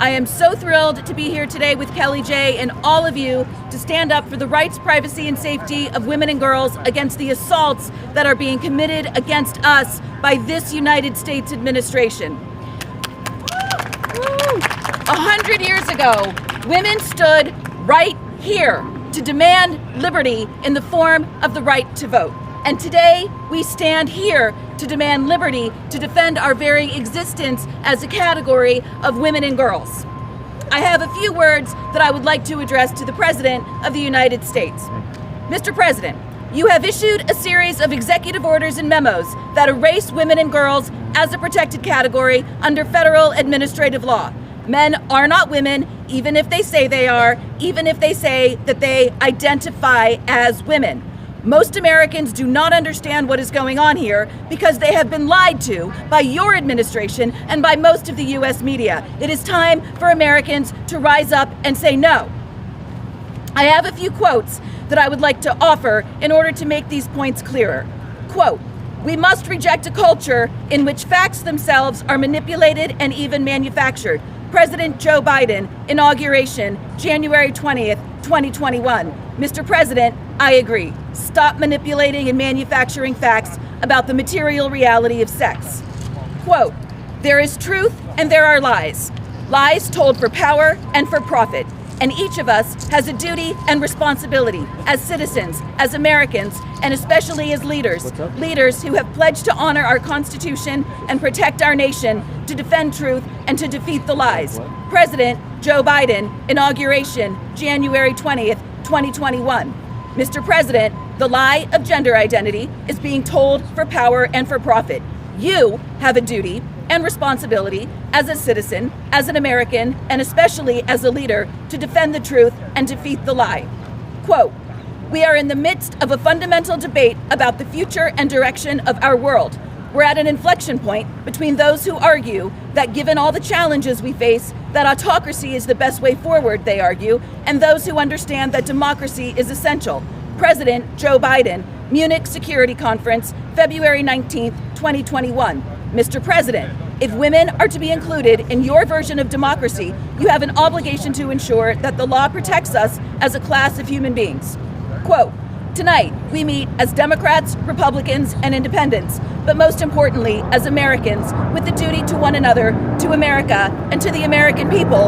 I am so thrilled to be here today with Kelly J and all of you to stand up for the rights, privacy, and safety of women and girls against the assaults that are being committed against us by this United States administration. 100 years ago, women stood right here to demand liberty in the form of the right to vote. And today, we stand here to demand liberty to defend our very existence as a category of women and girls. I have a few words that I would like to address to the President of the United States. Mr. President, you have issued a series of executive orders and memos that erase women and girls as a protected category under federal administrative law. Men are not women, even if they say they are, even if they say that they identify as women. Most Americans do not understand what is going on here because they have been lied to by your administration and by most of the U.S. media. It is time for Americans to rise up and say no. I have a few quotes that I would like to offer in order to make these points clearer. Quote, "We must reject a culture in which facts themselves are manipulated and even manufactured." President Joe Biden, inauguration, January 20th, 2021. Mr. President, I agree. Stop manipulating and manufacturing facts about the material reality of sex. Quote, "There is truth and there are lies. Lies told for power and for profit. And each of us has a duty and responsibility as citizens, as Americans, and especially as leaders. Leaders who have pledged to honor our Constitution and protect our nation, to defend truth and to defeat the lies." President Joe Biden, inauguration, January 20th, 2021. Mr. President, the lie of gender identity is being told for power and for profit. You have a duty and responsibility as a citizen, as an American, and especially as a leader to defend the truth and defeat the lie. Quote, "We are in the midst of a fundamental debate about the future and direction of our world. We're at an inflection point between those who argue that given all the challenges we face, that autocracy is the best way forward, they argue, and those who understand that democracy is essential." President Joe Biden, Munich Security Conference, February 19th, 2021. Mr. President, if women are to be included in your version of democracy, you have an obligation to ensure that the law protects us as a class of human beings. Quote, "Tonight, we meet as Democrats, Republicans, and Independents, but most importantly, as Americans, with the duty to one another, to America, and to the American people,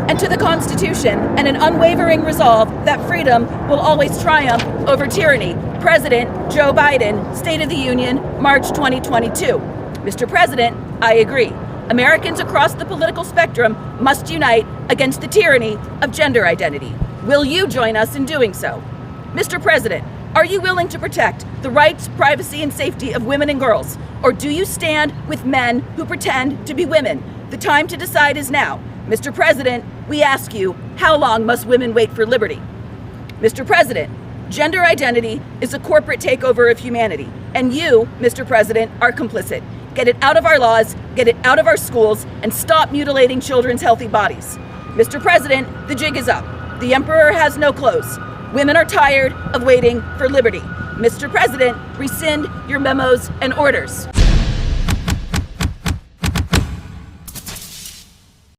and to the Constitution, and an unwavering resolve that freedom will always triumph over tyranny." President Joe Biden, State of the Union, March 2022. Mr. President, I agree. Americans across the political spectrum must unite against the tyranny of gender identity. Will you join us in doing so? Mr. President, are you willing to protect the rights, privacy, and safety of women and girls? Or do you stand with men who pretend to be women? The time to decide is now. Mr. President, we ask you, how long must women wait for liberty? Mr. President, gender identity is a corporate takeover of humanity, and you, Mr. President, are complicit. Get it out of our laws, get it out of our schools, and stop mutilating children's healthy bodies. Mr. President, the jig is up. The emperor has no clothes. Women are tired of waiting for liberty. Mr. President, rescind your memos and orders.